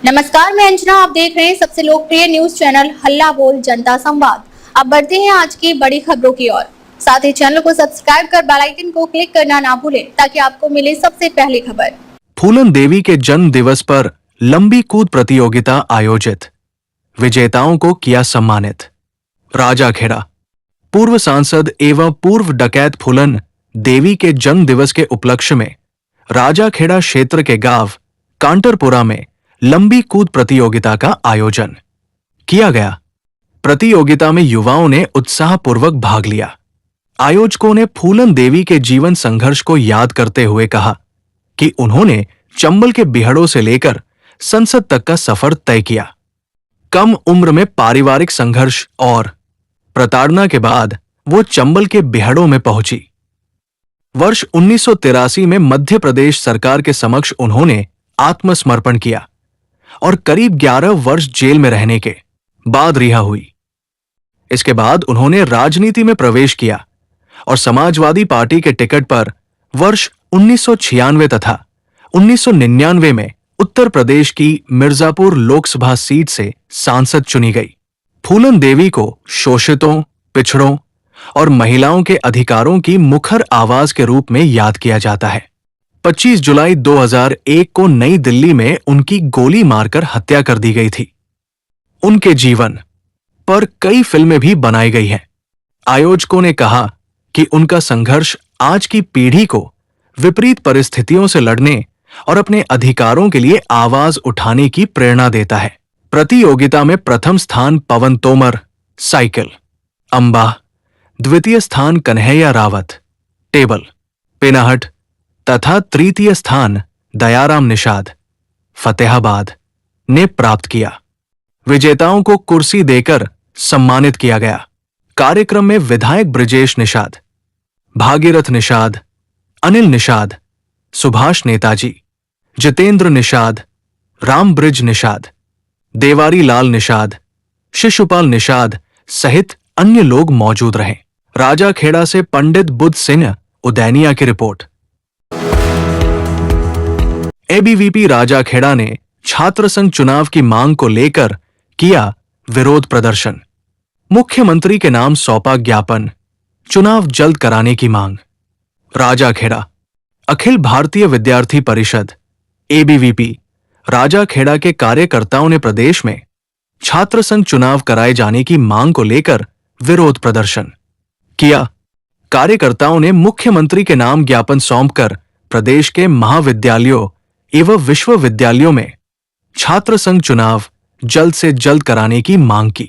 नमस्कार, मैं अंजना। आप देख रहे हैं सबसे लोकप्रिय न्यूज चैनल हल्ला बोल जनता संवाद। अब बढ़ते हैं आज की बड़ी खबरों की ओर। साथ ही चैनल को सब्सक्राइब कर बेल आइकन को क्लिक करना ना भूलें ताकि आपको मिले सबसे पहली खबर। फूलन देवी के जन्म दिवस पर लंबी कूद प्रतियोगिता आयोजित, विजेताओं को किया सम्मानित। राजाखेड़ा पूर्व सांसद एवं पूर्व डकैत फूलन देवी के जन्म दिवस के उपलक्ष्य में राजाखेड़ा क्षेत्र के गांव कांटरपुरा में लंबी कूद प्रतियोगिता का आयोजन किया गया। प्रतियोगिता में युवाओं ने उत्साहपूर्वक भाग लिया। आयोजकों ने फूलन देवी के जीवन संघर्ष को याद करते हुए कहा कि उन्होंने चंबल के बिहड़ों से लेकर संसद तक का सफर तय किया। कम उम्र में पारिवारिक संघर्ष और प्रताड़ना के बाद वो चंबल के बिहड़ों में पहुंची। वर्ष 1983 में मध्य प्रदेश सरकार के समक्ष उन्होंने आत्मसमर्पण किया और करीब 11 वर्ष जेल में रहने के बाद रिहा हुई। इसके बाद उन्होंने राजनीति में प्रवेश किया और समाजवादी पार्टी के टिकट पर वर्ष 1996 तथा 1999 में उत्तर प्रदेश की मिर्जापुर लोकसभा सीट से सांसद चुनी गई। फूलन देवी को शोषितों, पिछड़ों और महिलाओं के अधिकारों की मुखर आवाज के रूप में याद किया जाता है। 25 जुलाई 2001 को नई दिल्ली में उनकी गोली मारकर हत्या कर दी गई थी। उनके जीवन पर कई फिल्में भी बनाई गई हैं। आयोजकों ने कहा कि उनका संघर्ष आज की पीढ़ी को विपरीत परिस्थितियों से लड़ने और अपने अधिकारों के लिए आवाज उठाने की प्रेरणा देता है। प्रतियोगिता में प्रथम स्थान पवन तोमर साइकिल, अंबा, द्वितीय स्थान कन्हैया रावत टेबल, पेनाहट तथा तृतीय स्थान दयाराम निषाद फतेहाबाद ने प्राप्त किया। विजेताओं को कुर्सी देकर सम्मानित किया गया। कार्यक्रम में विधायक ब्रजेश निषाद, भागीरथ निषाद, अनिल निषाद, सुभाष नेताजी, जितेंद्र निषाद, रामब्रिज निषाद, देवारी लाल निषाद, शिशुपाल निषाद सहित अन्य लोग मौजूद रहे। राजाखेड़ा से पंडित बुद्ध सिंह उदैनिया की रिपोर्ट। एबीवीपी राजाखेड़ा ने छात्र संघ चुनाव की मांग को लेकर किया विरोध प्रदर्शन। मुख्यमंत्री के नाम सौंपा ज्ञापन, चुनाव जल्द कराने की मांग। राजाखेड़ा अखिल भारतीय विद्यार्थी परिषद एबीवीपी राजाखेड़ा के कार्यकर्ताओं ने प्रदेश में छात्र संघ चुनाव कराए जाने की मांग को लेकर विरोध प्रदर्शन किया। कार्यकर्ताओं ने मुख्यमंत्री के नाम ज्ञापन सौंपकर प्रदेश के महाविद्यालयों एवं विश्वविद्यालयों में छात्र संघ चुनाव जल्द से जल्द कराने की मांग की।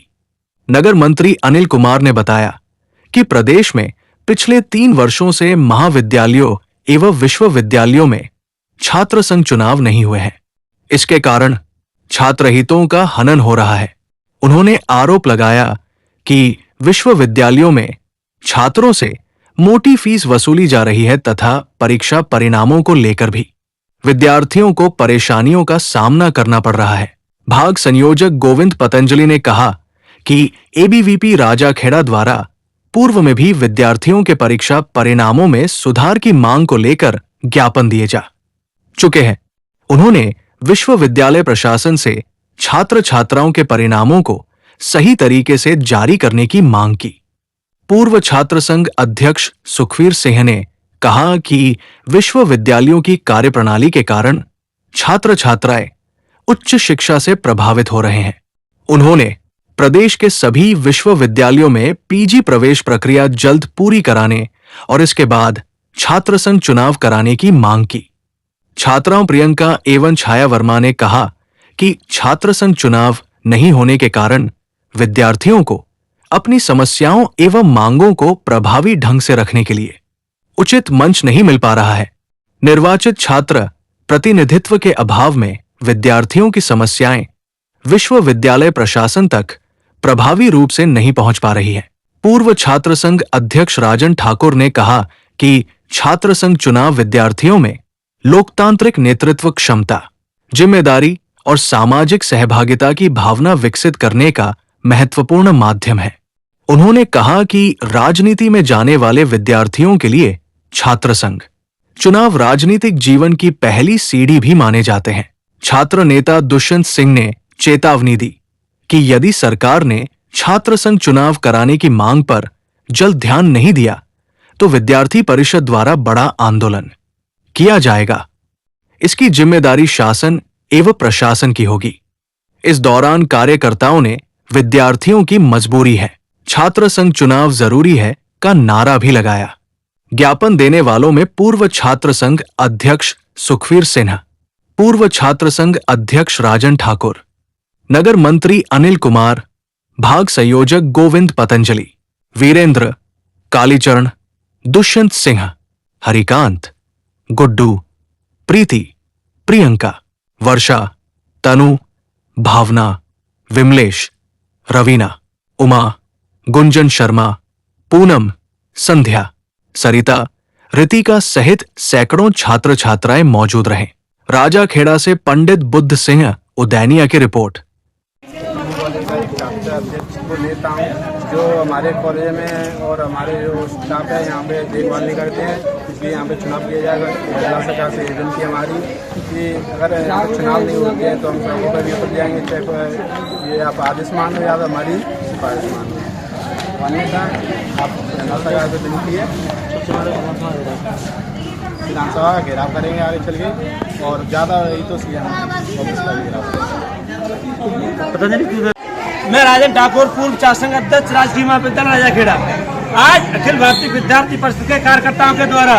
नगर मंत्री अनिल कुमार ने बताया कि प्रदेश में पिछले 3 वर्षों से महाविद्यालयों एवं विश्वविद्यालयों में छात्र संघ चुनाव नहीं हुए हैं। इसके कारण छात्र हितों का हनन हो रहा है। उन्होंने आरोप लगाया कि विश्वविद्यालयों में छात्रों से मोटी फीस वसूली जा रही है तथा परीक्षा परिणामों को लेकर भी विद्यार्थियों को परेशानियों का सामना करना पड़ रहा है। भाग संयोजक गोविंद पतंजलि ने कहा कि एबीवीपी राजाखेड़ा द्वारा पूर्व में भी विद्यार्थियों के परीक्षा परिणामों में सुधार की मांग को लेकर ज्ञापन दिए जा चुके हैं। उन्होंने विश्वविद्यालय प्रशासन से छात्र छात्राओं के परिणामों को सही तरीके से जारी करने की मांग की। पूर्व छात्र संघ अध्यक्ष सुखवीर सिंह ने कहा कि विश्वविद्यालयों की कार्यप्रणाली के कारण छात्र छात्राएं उच्च शिक्षा से प्रभावित हो रहे हैं। उन्होंने प्रदेश के सभी विश्वविद्यालयों में पीजी प्रवेश प्रक्रिया जल्द पूरी कराने और इसके बाद छात्र संघ चुनाव कराने की मांग की। छात्राओं प्रियंका एवं छाया वर्मा ने कहा कि छात्र संघ चुनाव नहीं होने के कारण विद्यार्थियों को अपनी समस्याओं एवं मांगों को प्रभावी ढंग से रखने के लिए उचित मंच नहीं मिल पा रहा है। निर्वाचित छात्र प्रतिनिधित्व के अभाव में विद्यार्थियों की समस्याएं विश्वविद्यालय प्रशासन तक प्रभावी रूप से नहीं पहुंच पा रही है। पूर्व छात्र संघ अध्यक्ष राजन ठाकुर ने कहा कि छात्र संघ चुनाव विद्यार्थियों में लोकतांत्रिक नेतृत्व क्षमता, जिम्मेदारी और सामाजिक सहभागिता की भावना विकसित करने का महत्वपूर्ण माध्यम है। उन्होंने कहा कि राजनीति में जाने वाले विद्यार्थियों के लिए छात्र संघ चुनाव राजनीतिक जीवन की पहली सीढ़ी भी माने जाते हैं। छात्र नेता दुष्यंत सिंह ने चेतावनी दी कि यदि सरकार ने छात्र संघ चुनाव कराने की मांग पर जल्द ध्यान नहीं दिया तो विद्यार्थी परिषद द्वारा बड़ा आंदोलन किया जाएगा। इसकी जिम्मेदारी शासन एवं प्रशासन की होगी। इस दौरान कार्यकर्ताओं ने विद्यार्थियों की मजबूरी है, छात्र संघ चुनाव जरूरी है का नारा भी लगाया। ज्ञापन देने वालों में पूर्व छात्र संघ अध्यक्ष सुखवीर सिन्हा, पूर्व छात्र संघ अध्यक्ष राजन ठाकुर, नगर मंत्री अनिल कुमार, भाग संयोजक गोविंद पतंजलि, वीरेंद्र, कालीचरण, दुष्यंत सिंह, हरिकांत, गुड्डू, प्रीति, प्रियंका, वर्षा, तनु, भावना, विमलेश, रवीना, उमा, गुंजन शर्मा, पूनम, संध्या, सरिता, रितिका सहित सैकड़ों छात्र छात्राएं मौजूद रहे। राजाखेड़ा से पंडित बुद्ध सिंह उदैनिया की रिपोर्ट। अध्यक्ष को लेता हूँ जो हमारे कॉलेज में और हमारे जो स्टाफ है यहाँ पे देखभाल नहीं करते हैं, इसलिए यहाँ पे चुनाव किया जाएगा। जिला सरकार से विनती हमारी कि अगर चुनाव नहीं होते हैं तो हम सड़कों पर भी उतर जाएंगे, चाहे ये आप आदेश मान लो या तो हमारी सिफारिश मान लो। अन्यथा आप जिला सरकार से विनती है विधानसभा का घेराव करेंगे आगे चल के, और ज़्यादा रही तो सीएम ऑफिस का घेराव। मैं राजन ठाकुर, पूर्व छात्र संघ अध्यक्ष, राजकीय महाविद्यालय राजाखेड़ा। आज अखिल भारतीय विद्यार्थी परिषद के कार्यकर्ताओं के द्वारा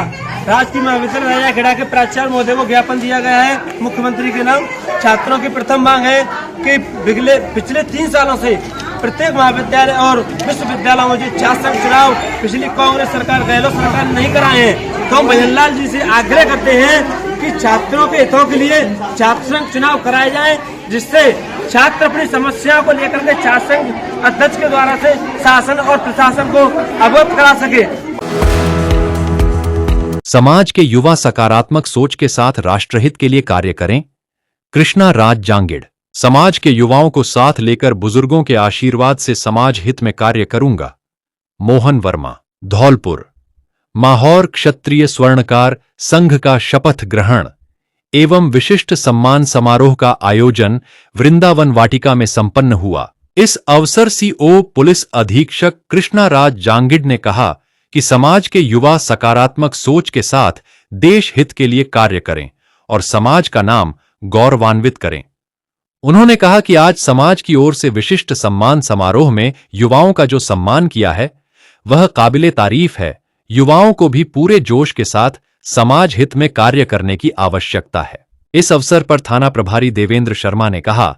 राजकीय महाविद्यालय राजाखेड़ा के प्राचार्य महोदय को ज्ञापन दिया गया है मुख्यमंत्री के नाम। छात्रों की प्रथम मांग है कि पिछले 3 सालों से प्रत्येक महाविद्यालय और विश्वविद्यालयों में जो छात्र संघ चुनाव पिछली कांग्रेस सरकार, गहलोत सरकार नहीं कराए हैं, तो हम भजनलाल जी से आग्रह करते हैं कि छात्रों के हितों के लिए छात्र संघ चुनाव कराए जाएं, जिससे छात्र अपनी समस्याओं को लेकर के छात्र संघ अध्यक्ष के द्वारा से शासन और प्रशासन को अवगत करा सके। समाज के युवा सकारात्मक सोच के साथ राष्ट्रहित के लिए कार्य करें। कृष्णा राज जांगिड़। समाज के युवाओं को साथ लेकर बुजुर्गों के आशीर्वाद से समाज हित में कार्य करूंगा। मोहन वर्मा, धौलपुर। माहौर क्षत्रिय स्वर्णकार संघ का शपथ ग्रहण एवं विशिष्ट सम्मान समारोह का आयोजन वृंदावन वाटिका में संपन्न हुआ। इस अवसर सीओ पुलिस अधीक्षक कृष्णा राज जांगिड़ ने कहा कि समाज के युवा सकारात्मक सोच के साथ देश हित के लिए कार्य करें और समाज का नाम गौरवान्वित करें। उन्होंने कहा कि आज समाज की ओर से विशिष्ट सम्मान समारोह में युवाओं का जो सम्मान किया है वह काबिले तारीफ है। युवाओं को भी पूरे जोश के साथ समाज हित में कार्य करने की आवश्यकता है। इस अवसर पर थाना प्रभारी देवेंद्र शर्मा ने कहा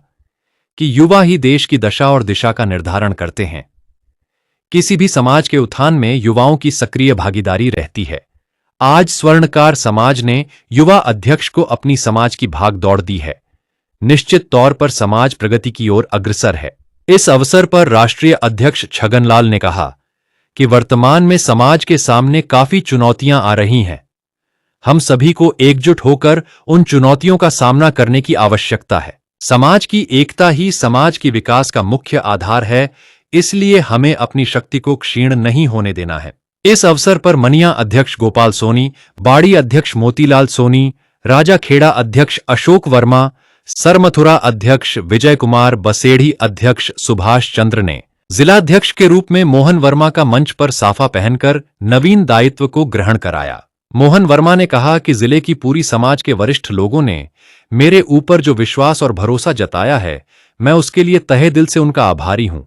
कि युवा ही देश की दशा और दिशा का निर्धारण करते हैं। किसी भी समाज के उत्थान में युवाओं की सक्रिय भागीदारी रहती है। आज स्वर्णकार समाज ने युवा अध्यक्ष को अपनी समाज की भागदौड़ दी है। निश्चित तौर पर समाज प्रगति की ओर अग्रसर है। इस अवसर पर राष्ट्रीय अध्यक्ष छगनलाल ने कहा कि वर्तमान में समाज के सामने काफी चुनौतियां आ रही हैं। हम सभी को एकजुट होकर उन चुनौतियों का सामना करने की आवश्यकता है। समाज की एकता ही समाज की विकास का मुख्य आधार है, इसलिए हमें अपनी शक्ति को क्षीण नहीं होने देना है। इस अवसर पर मनिया अध्यक्ष गोपाल सोनी, बाड़ी अध्यक्ष मोतीलाल सोनी, राजाखेड़ा अध्यक्ष अशोक वर्मा, सरमथुरा अध्यक्ष विजय कुमार, बसेढ़ी अध्यक्ष सुभाष चंद्र ने जिलाध्यक्ष के रूप में मोहन वर्मा का मंच पर साफा पहनकर नवीन दायित्व को ग्रहण कराया। मोहन वर्मा ने कहा कि जिले की पूरी समाज के वरिष्ठ लोगों ने मेरे ऊपर जो विश्वास और भरोसा जताया है, मैं उसके लिए तहे दिल से उनका आभारी हूं।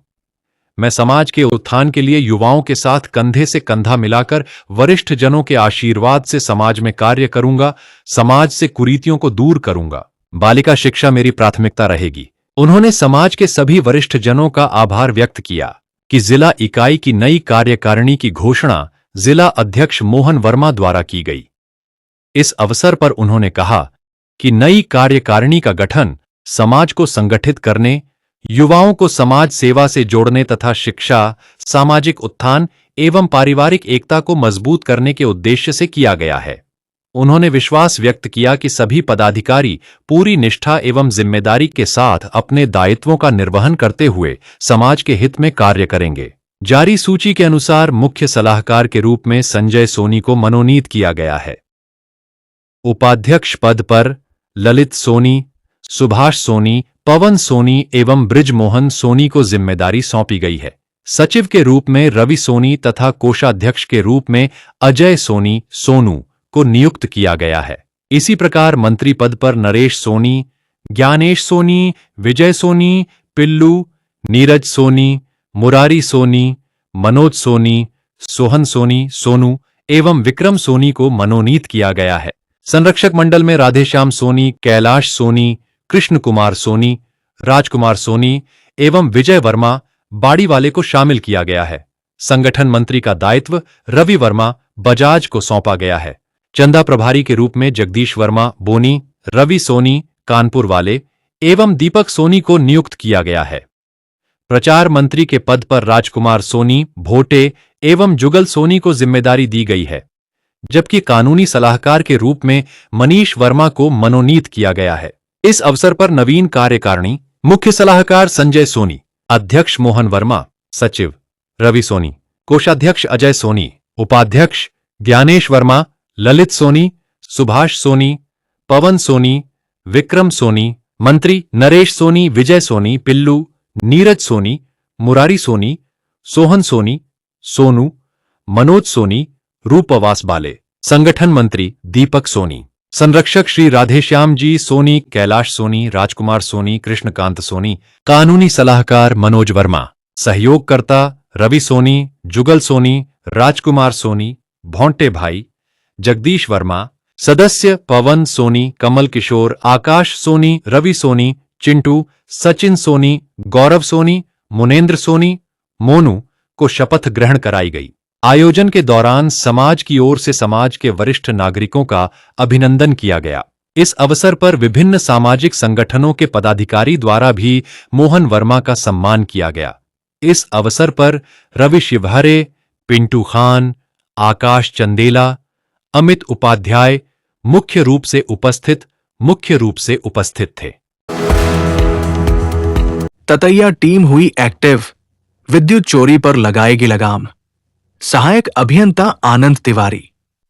मैं समाज के उत्थान के लिए युवाओं के साथ कंधे से कंधा मिलाकर वरिष्ठ जनों के आशीर्वाद से समाज में कार्य करूंगा, समाज से कुरीतियों को दूर करूंगा। बालिका शिक्षा मेरी प्राथमिकता रहेगी। उन्होंने समाज के सभी वरिष्ठ जनों का आभार व्यक्त किया कि जिला इकाई की नई कार्यकारिणी की घोषणा जिला अध्यक्ष मोहन वर्मा द्वारा की गई। इस अवसर पर उन्होंने कहा कि नई कार्यकारिणी का गठन समाज को संगठित करने, युवाओं को समाज सेवा से जोड़ने तथा शिक्षा, सामाजिक उत्थान एवं पारिवारिक एकता को मजबूत करने के उद्देश्य से किया गया है। उन्होंने विश्वास व्यक्त किया कि सभी पदाधिकारी पूरी निष्ठा एवं जिम्मेदारी के साथ अपने दायित्वों का निर्वहन करते हुए समाज के हित में कार्य करेंगे। जारी सूची के अनुसार मुख्य सलाहकार के रूप में संजय सोनी को मनोनीत किया गया है। उपाध्यक्ष पद पर ललित सोनी, सुभाष सोनी, पवन सोनी एवं ब्रिजमोहन सोनी को जिम्मेदारी सौंपी गई है। सचिव के रूप में रवि सोनी तथा कोषाध्यक्ष के रूप में अजय सोनी सोनू को नियुक्त किया गया है। इसी प्रकार मंत्री पद पर नरेश सोनी, ज्ञानेश सोनी, विजय सोनी, पिल्लू, नीरज सोनी, मुरारी सोनी, मनोज सोनी, सोहन सोनी सोनू एवं विक्रम सोनी को मनोनीत किया गया है। संरक्षक मंडल में राधेश्याम सोनी, कैलाश सोनी, कृष्ण कुमार सोनी, राजकुमार सोनी एवं विजय वर्मा बाड़ीवाले को शामिल किया गया है। संगठन मंत्री का दायित्व रवि वर्मा बजाज को सौंपा गया है। चंदा प्रभारी के रूप में जगदीश वर्मा बोनी, रवि सोनी कानपुर वाले एवं दीपक सोनी को नियुक्त किया गया है। प्रचार मंत्री के पद पर राजकुमार सोनी भोटे एवं जुगल सोनी को जिम्मेदारी दी गई है, जबकि कानूनी सलाहकार के रूप में मनीष वर्मा को मनोनीत किया गया है। इस अवसर पर नवीन कार्यकारिणी मुख्य सलाहकार संजय सोनी, अध्यक्ष मोहन वर्मा, सचिव रवि सोनी, कोषाध्यक्ष अजय सोनी, उपाध्यक्ष ज्ञानेश वर्मा, ललित सोनी, सुभाष सोनी, पवन सोनी, विक्रम सोनी, मंत्री नरेश सोनी, विजय सोनी, पिल्लू, नीरज सोनी, मुरारी सोनी, सोहन सोनी सोनू, मनोज सोनी, रूपवास बाले, संगठन मंत्री दीपक सोनी, संरक्षक श्री राधेश्याम जी सोनी, कैलाश सोनी, राजकुमार सोनी, कृष्णकांत सोनी, कानूनी सलाहकार मनोज वर्मा, सहयोगकर्ता रवि सोनी, जुगल सोनी, राजकुमार सोनी, भोंटे भाई, जगदीश वर्मा, सदस्य पवन सोनी, कमल किशोर, आकाश सोनी, रवि सोनी, चिंटू, सचिन सोनी, गौरव सोनी, मुनेन्द्र सोनी, मोनू को शपथ ग्रहण कराई गई। आयोजन के दौरान समाज की ओर से समाज के वरिष्ठ नागरिकों का अभिनंदन किया गया। इस अवसर पर विभिन्न सामाजिक संगठनों के पदाधिकारी द्वारा भी मोहन वर्मा का सम्मान किया गया। इस अवसर पर रवि शिवहरे, पिंटू खान, आकाश चंदेला, अमित उपाध्याय मुख्य रूप से उपस्थित थे। ततैया टीम हुई एक्टिव, विद्युत चोरी पर लगाएगी लगाम। सहायक अभियंता आनंद तिवारी,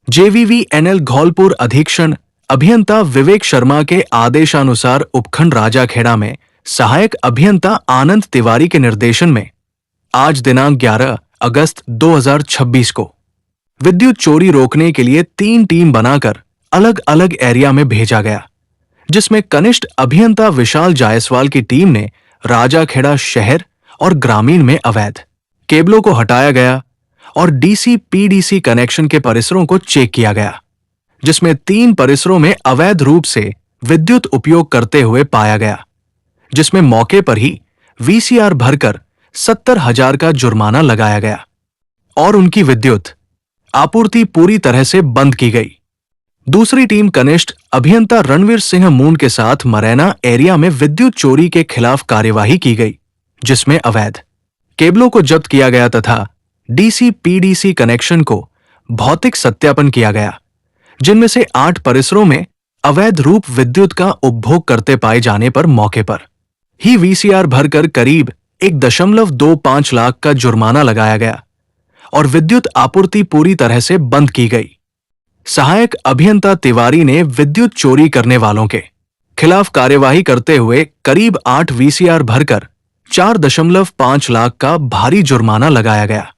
JVVNL घौलपुर अधीक्षण अभियंता विवेक शर्मा के आदेशानुसार उपखंड राजाखेड़ा में सहायक अभियंता आनंद तिवारी के निर्देशन में आज दिनांक 11 अगस्त 2026 को विद्युत चोरी रोकने के लिए 3 टीम बनाकर अलग अलग एरिया में भेजा गया, जिसमें कनिष्ठ अभियंता विशाल जायसवाल की टीम ने राजाखेड़ा शहर और ग्रामीण में अवैध केबलों को हटाया गया और DC-PDC कनेक्शन के परिसरों को चेक किया गया, जिसमें 3 परिसरों में अवैध रूप से विद्युत उपयोग करते हुए पाया गया, जिसमें मौके पर ही VCR भरकर 70,000 का जुर्माना लगाया गया और उनकी विद्युत आपूर्ति पूरी तरह से बंद की गई। दूसरी टीम कनिष्ठ अभियंता रणवीर सिंह मून के साथ मरैना एरिया में विद्युत चोरी के खिलाफ कार्यवाही की गई, जिसमें अवैध केबलों को जब्त किया गया तथा DC-PDC कनेक्शन को भौतिक सत्यापन किया गया, जिनमें से 8 परिसरों में अवैध रूप विद्युत का उपभोग करते पाए जाने पर मौके पर ही VCR भरकर करीब 1.25 लाख का जुर्माना लगाया गया और विद्युत आपूर्ति पूरी तरह से बंद की गई। सहायक अभियंता तिवारी ने विद्युत चोरी करने वालों के खिलाफ कार्यवाही करते हुए करीब 8 VCR भरकर 4.5 लाख का भारी जुर्माना लगाया गया।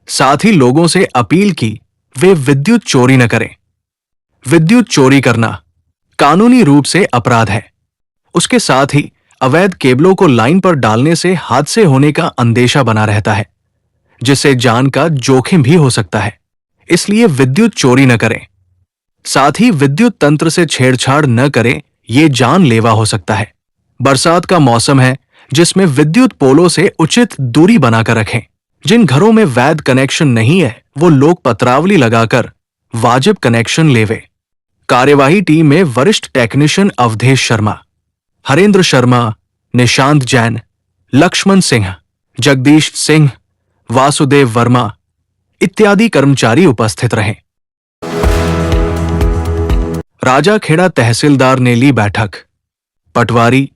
साथ ही लोगों से अपील की वे विद्युत चोरी न करें। विद्युत चोरी करना कानूनी रूप से अपराध है। उसके साथ ही अवैध केबलों को लाइन पर डालने से हादसे होने का अंदेशा बना रहता है, जिससे जान का जोखिम भी हो सकता है। इसलिए विद्युत चोरी न करें। साथ ही विद्युत तंत्र से छेड़छाड़ न करें, ये जानलेवा हो सकता है। बरसात का मौसम है, जिसमें विद्युत पोलों से उचित दूरी बनाकर रखें। जिन घरों में वैध कनेक्शन नहीं है, वो लोग पत्रावली लगाकर वाजिब कनेक्शन लेवे। कार्यवाही टीम में वरिष्ठ टेक्नीशियन अवधेश शर्मा, हरेंद्र शर्मा, निशांत जैन, लक्ष्मण सिंह, जगदीश सिंह, वासुदेव वर्मा इत्यादि कर्मचारी उपस्थित रहे। राजाखेड़ा तहसीलदार ने ली बैठक। पटवारी,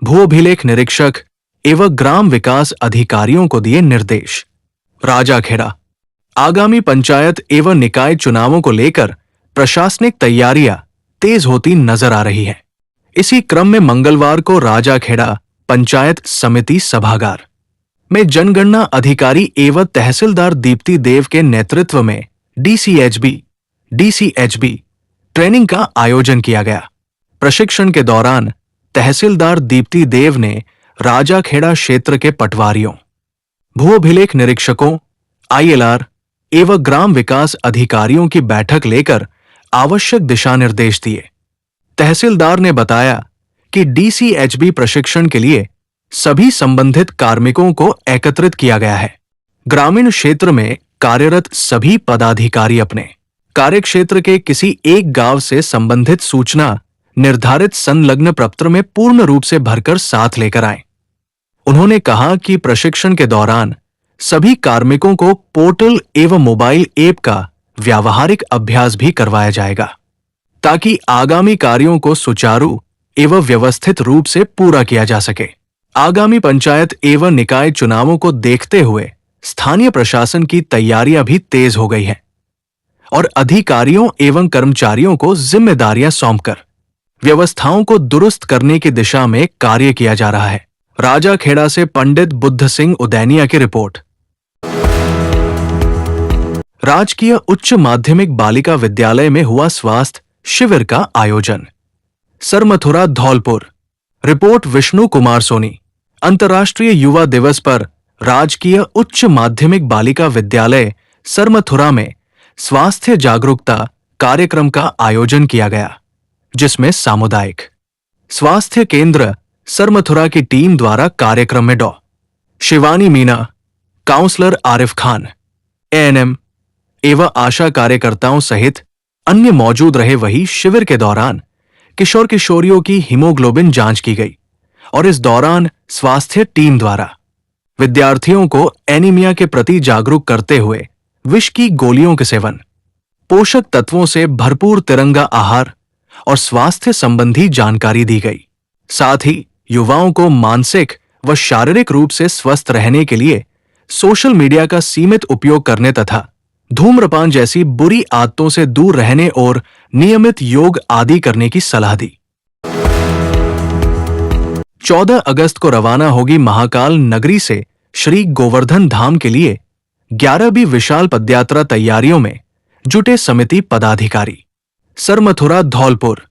भू अभिलेख निरीक्षक एवं ग्राम विकास अधिकारियों को दिए निर्देश। राजाखेड़ा आगामी पंचायत एवं निकाय चुनावों को लेकर प्रशासनिक तैयारियां तेज होती नजर आ रही है। इसी क्रम में मंगलवार को राजाखेड़ा पंचायत समिति सभागार में जनगणना अधिकारी एवं तहसीलदार दीप्ति देव के नेतृत्व में डीसीएचबी ट्रेनिंग का आयोजन किया गया। प्रशिक्षण के दौरान तहसीलदार दीप्ति देव ने राजाखेड़ा क्षेत्र के पटवारियों, भू अभिलेख निरीक्षकों, आईएलआर एवं ग्राम विकास अधिकारियों की बैठक लेकर आवश्यक दिशा निर्देश दिए। तहसीलदार ने बताया कि डीसीएचबी प्रशिक्षण के लिए सभी संबंधित कार्मिकों को एकत्रित किया गया है। ग्रामीण क्षेत्र में कार्यरत सभी पदाधिकारी अपने कार्यक्षेत्र के किसी एक गांव से संबंधित सूचना निर्धारित संलग्न पत्र में पूर्ण रूप से भरकर साथ लेकर आएं। उन्होंने कहा कि प्रशिक्षण के दौरान सभी कार्मिकों को पोर्टल एवं मोबाइल ऐप का व्यावहारिक अभ्यास भी करवाया जाएगा ताकि आगामी कार्यों को सुचारू एवं व्यवस्थित रूप से पूरा किया जा सके। आगामी पंचायत एवं निकाय चुनावों को देखते हुए स्थानीय प्रशासन की तैयारियां भी तेज हो गई हैं और अधिकारियों एवं कर्मचारियों को जिम्मेदारियां सौंपकर व्यवस्थाओं को दुरुस्त करने की दिशा में कार्य किया जा रहा है। राजाखेड़ा से पंडित बुद्ध सिंह उदैनिया की रिपोर्ट। राजकीय उच्च माध्यमिक बालिका विद्यालय में हुआ स्वास्थ्य शिविर का आयोजन। सरमथुरा धौलपुर। रिपोर्ट विष्णु कुमार सोनी। अंतर्राष्ट्रीय युवा दिवस पर राजकीय उच्च माध्यमिक बालिका विद्यालय सरमथुरा में स्वास्थ्य जागरूकता कार्यक्रम का आयोजन किया गया, जिसमें सामुदायिक स्वास्थ्य केंद्र सरमथुरा की टीम द्वारा कार्यक्रम में डॉ. शिवानी मीना, काउंसलर आरिफ खान, एएनएम एवं आशा कार्यकर्ताओं सहित अन्य मौजूद रहे। वही शिविर के दौरान किशोर किशोरियों की हीमोग्लोबिन जांच की गई और इस दौरान स्वास्थ्य टीम द्वारा विद्यार्थियों को एनीमिया के प्रति जागरूक करते हुए विष की गोलियों के सेवन, पोषक तत्वों से भरपूर तिरंगा आहार और स्वास्थ्य संबंधी जानकारी दी गई। साथ ही युवाओं को मानसिक व शारीरिक रूप से स्वस्थ रहने के लिए सोशल मीडिया का सीमित उपयोग करने तथा धूम्रपान जैसी बुरी आदतों से दूर रहने और नियमित योग आदि करने की सलाह दी। 14 अगस्त को रवाना होगी महाकाल नगरी से श्री गोवर्धन धाम के लिए 11वीं विशाल पदयात्रा। तैयारियों में जुटे समिति पदाधिकारी। सरमथुरा धौलपुर।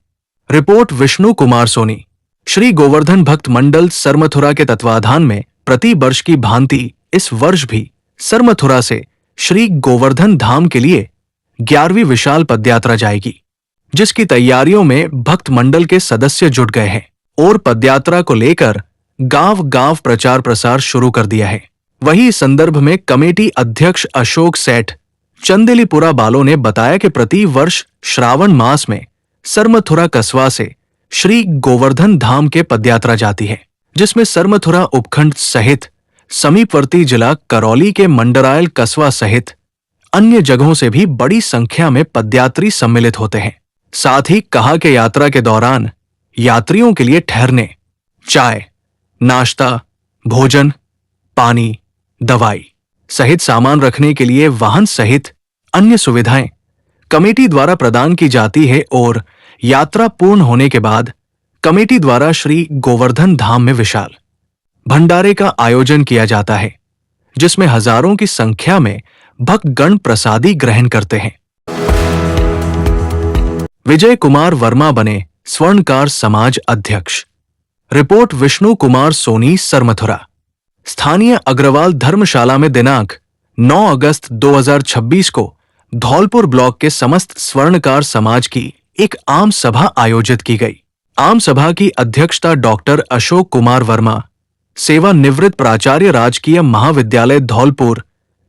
रिपोर्ट विष्णु कुमार सोनी। श्री गोवर्धन भक्त मंडल सरमथुरा के तत्वाधान में प्रति वर्ष की भांति इस वर्ष भी सरमथुरा से श्री गोवर्धन धाम के लिए 11वीं विशाल पदयात्रा जाएगी, जिसकी तैयारियों में भक्त मंडल के सदस्य जुट गए हैं और पदयात्रा को लेकर गांव-गांव प्रचार प्रसार शुरू कर दिया है। वहीं इस संदर्भ में कमेटी अध्यक्ष अशोक सेठ चंदेलीपुरा बालो ने बताया कि प्रति वर्ष श्रावण मास में सरमथुरा कस्बा से श्री गोवर्धन धाम के पदयात्रा जाती है, जिसमें सरमथुरा उपखंड सहित समीपवर्ती जिला करौली के मंडरायल कस्बा सहित अन्य जगहों से भी बड़ी संख्या में पदयात्री सम्मिलित होते हैं। साथ ही कहा कि यात्रा के दौरान यात्रियों के लिए ठहरने, चाय, नाश्ता, भोजन, पानी, दवाई सहित सामान रखने के लिए वाहन सहित अन्य सुविधाएं कमेटी द्वारा प्रदान की जाती है और यात्रा पूर्ण होने के बाद कमेटी द्वारा श्री गोवर्धन धाम में विशाल भंडारे का आयोजन किया जाता है, जिसमें हजारों की संख्या में भक्तगण प्रसादी ग्रहण करते हैं। विजय कुमार वर्मा बने स्वर्णकार समाज अध्यक्ष। रिपोर्ट विष्णु कुमार सोनी सरमथुरा। स्थानीय अग्रवाल धर्मशाला में दिनांक 9 अगस्त 2026 को धौलपुर ब्लॉक के समस्त स्वर्णकार समाज की एक आम सभा आयोजित की गई। आम सभा की अध्यक्षता डॉक्टर अशोक कुमार वर्मा, सेवानिवृत्त प्राचार्य राजकीय महाविद्यालय धौलपुर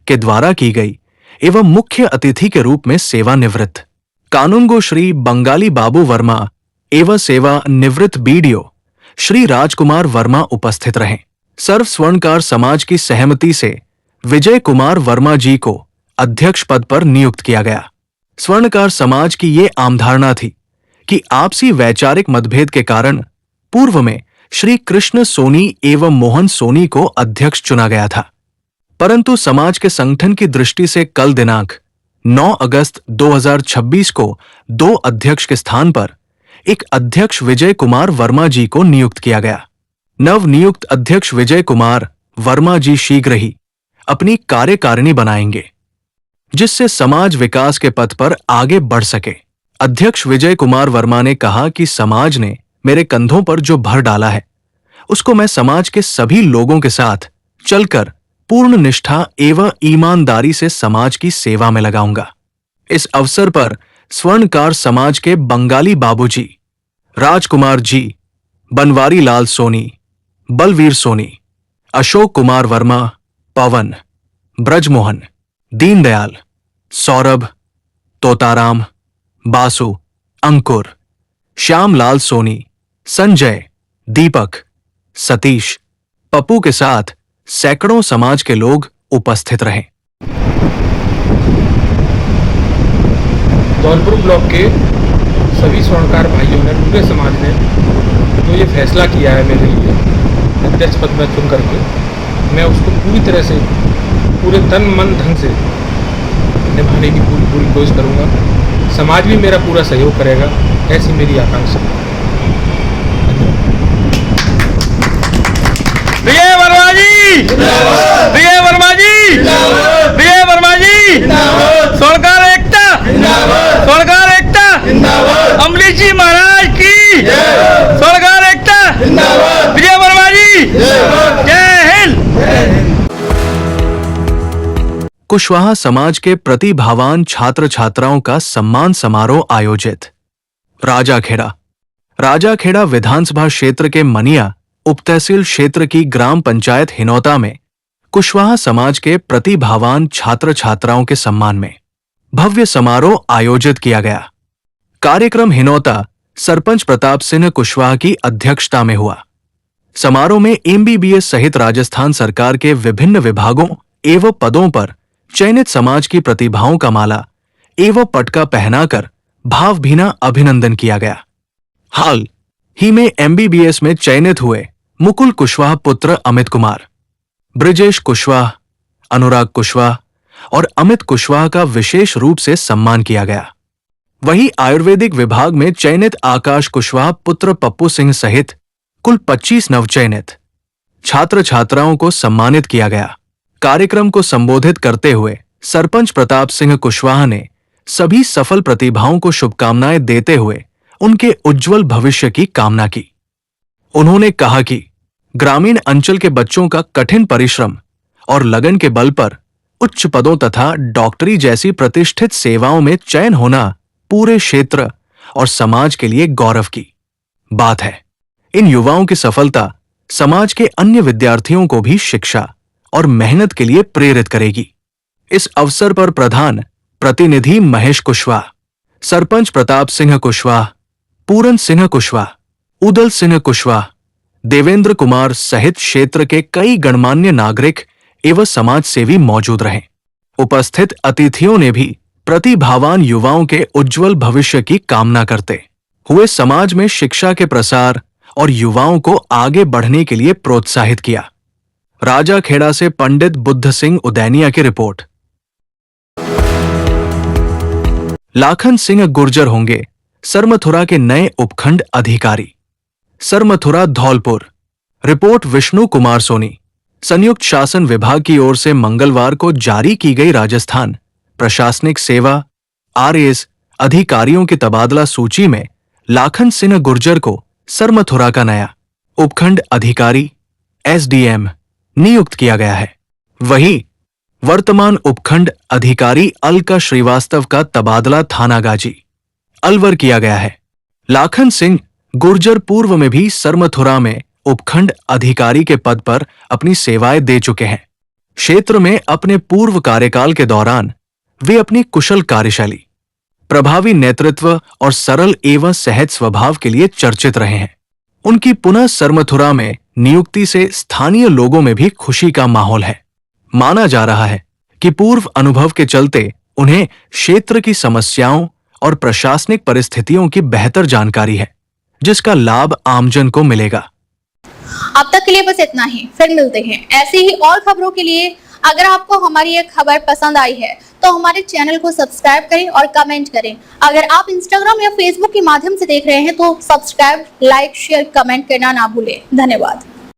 के द्वारा की गई एवं मुख्य अतिथि के रूप में सेवानिवृत्त कानूनगो श्री बंगाली बाबू वर्मा एवं सेवानिवृत्त बीडीओ श्री राजकुमार वर्मा उपस्थित रहे। सर्व स्वर्णकार समाज की सहमति से विजय कुमार वर्मा जी को अध्यक्ष पद पर नियुक्त किया गया। स्वर्णकार समाज की ये आम धारणा थी कि आपसी वैचारिक मतभेद के कारण पूर्व में श्री कृष्ण सोनी एवं मोहन सोनी को अध्यक्ष चुना गया था, परंतु समाज के संगठन की दृष्टि से कल दिनांक 9 अगस्त 2026 को 2 अध्यक्ष के स्थान पर एक अध्यक्ष विजय कुमार वर्मा जी को नियुक्त किया गया। नव नियुक्त अध्यक्ष विजय कुमार वर्मा जी शीघ्र ही अपनी कार्यकारिणी बनाएंगे, जिससे समाज विकास के पथ पर आगे बढ़ सके। अध्यक्ष विजय कुमार वर्मा ने कहा कि समाज ने मेरे कंधों पर जो भर डाला है, उसको मैं समाज के सभी लोगों के साथ चलकर पूर्ण निष्ठा एवं ईमानदारी से समाज की सेवा में लगाऊंगा। इस अवसर पर स्वर्णकार समाज के बंगाली बाबूजी, राजकुमार जी, बनवारी लाल सोनी, बलवीर सोनी, अशोक कुमार वर्मा, पवन, ब्रजमोहन, दीनदयाल, सौरभ, तोताराम, बासु, अंकुर, श्यामलाल सोनी, संजय, दीपक, सतीश, पप्पू के साथ सैकड़ों समाज के लोग उपस्थित रहे। धौलपुर ब्लॉक के सभी स्वर्णकार भाइयों ने, पूरे समाज ने जो ये फैसला किया है मेरे लिए अध्यक्ष पद में चुन करके, मैं उसको पूरी तरह से, पूरे तन मन धन से निभाने की पूरी कोशिश करूँगा। समाज भी मेरा पूरा सहयोग करेगा, ऐसी मेरी आकांक्षा है। विजय वर्मा जी, विजय वर्मा जी, विजय वर्मा जी, स्वर्णकार एकता, स्वर्णकार एकता, अमरीश जी महाराज की स्वर्णकार एकता, विजय वर्मा जी, जय हिंद। कुशवाहा समाज के प्रतिभावान छात्र छात्राओं का सम्मान समारोह आयोजित। राजाखेड़ा विधानसभा क्षेत्र के मनिया उप तहसील क्षेत्र की ग्राम पंचायत हिनौता में कुशवाहा समाज के प्रतिभावान छात्र छात्राओं के सम्मान में भव्य समारोह आयोजित किया गया। कार्यक्रम हिनौता सरपंच प्रताप सिंह कुशवाहा की अध्यक्षता में हुआ। समारोह में MBBS सहित राजस्थान सरकार के विभिन्न विभागों एवं पदों पर चयनित समाज की प्रतिभाओं का माला एवं पटका पहनाकर भावभीना अभिनंदन किया गया। हाल ही में MBBS में चयनित हुए मुकुल कुशवाहा पुत्र अमित कुमार, ब्रिजेश कुशवाहा, अनुराग कुशवाहा और अमित कुशवाहा का विशेष रूप से सम्मान किया गया। वहीं आयुर्वेदिक विभाग में चयनित आकाश कुशवाहा पुत्र पप्पू सिंह सहित कुल 25 नवचयनित छात्र छात्राओं को सम्मानित किया गया। कार्यक्रम को संबोधित करते हुए सरपंच प्रताप सिंह कुशवाहा ने सभी सफल प्रतिभाओं को शुभकामनाएं देते हुए उनके उज्जवल भविष्य की कामना की। उन्होंने कहा कि ग्रामीण अंचल के बच्चों का कठिन परिश्रम और लगन के बल पर उच्च पदों तथा डॉक्टरी जैसी प्रतिष्ठित सेवाओं में चयन होना पूरे क्षेत्र और समाज के लिए गौरव की बात है। इन युवाओं की सफलता समाज के अन्य विद्यार्थियों को भी शिक्षा और मेहनत के लिए प्रेरित करेगी। इस अवसर पर प्रधान प्रतिनिधि महेश कुशवाहा, सरपंच प्रताप सिंह कुशवाहा, पूरन सिंह कुशवाहा, उदल सिंह कुशवाहा, देवेंद्र कुमार सहित क्षेत्र के कई गणमान्य नागरिक एवं समाज सेवी मौजूद रहे। उपस्थित अतिथियों ने भी प्रतिभावान युवाओं के उज्जवल भविष्य की कामना करते हुए समाज में शिक्षा के प्रसार और युवाओं को आगे बढ़ने के लिए प्रोत्साहित किया। राजाखेड़ा से पंडित बुद्ध सिंह उदैनिया की रिपोर्ट। लाखन सिंह गुर्जर होंगे सरमथुरा के नए उपखंड अधिकारी। सरमथुरा धौलपुर। रिपोर्ट विष्णु कुमार सोनी। संयुक्त शासन विभाग की ओर से मंगलवार को जारी की गई राजस्थान प्रशासनिक सेवा RAS अधिकारियों की तबादला सूची में लाखन सिंह गुर्जर को सरमथुरा का नया उपखंड अधिकारी SDM नियुक्त किया गया है। वहीं वर्तमान उपखंड अधिकारी अलका श्रीवास्तव का तबादला थानागाजी अलवर किया गया है। लाखन सिंह गुर्जर पूर्व में भी सरमथुरा में उपखंड अधिकारी के पद पर अपनी सेवाएं दे चुके हैं। क्षेत्र में अपने पूर्व कार्यकाल के दौरान वे अपनी कुशल कार्यशैली, प्रभावी नेतृत्व और सरल एवं सहज स्वभाव के लिए चर्चित रहे हैं। उनकी पुनः सरमथुरा में नियुक्ति से स्थानीय लोगों में भी खुशी का माहौल है। माना जा रहा है कि पूर्व अनुभव के चलते उन्हें क्षेत्र की समस्याओं और प्रशासनिक परिस्थितियों की बेहतर जानकारी है, जिसका लाभ आमजन को मिलेगा। अब तक के लिए बस इतना ही, फिर मिलते हैं ऐसी ही और खबरों के लिए। अगर आपको हमारी ये खबर पसंद आई है तो तो हमारे चैनल को सब्सक्राइब करें और कमेंट करें। अगर आप इंस्टाग्राम या फेसबुक के माध्यम से देख रहे हैं तो सब्सक्राइब, लाइक, शेयर, कमेंट करना ना भूलें। धन्यवाद।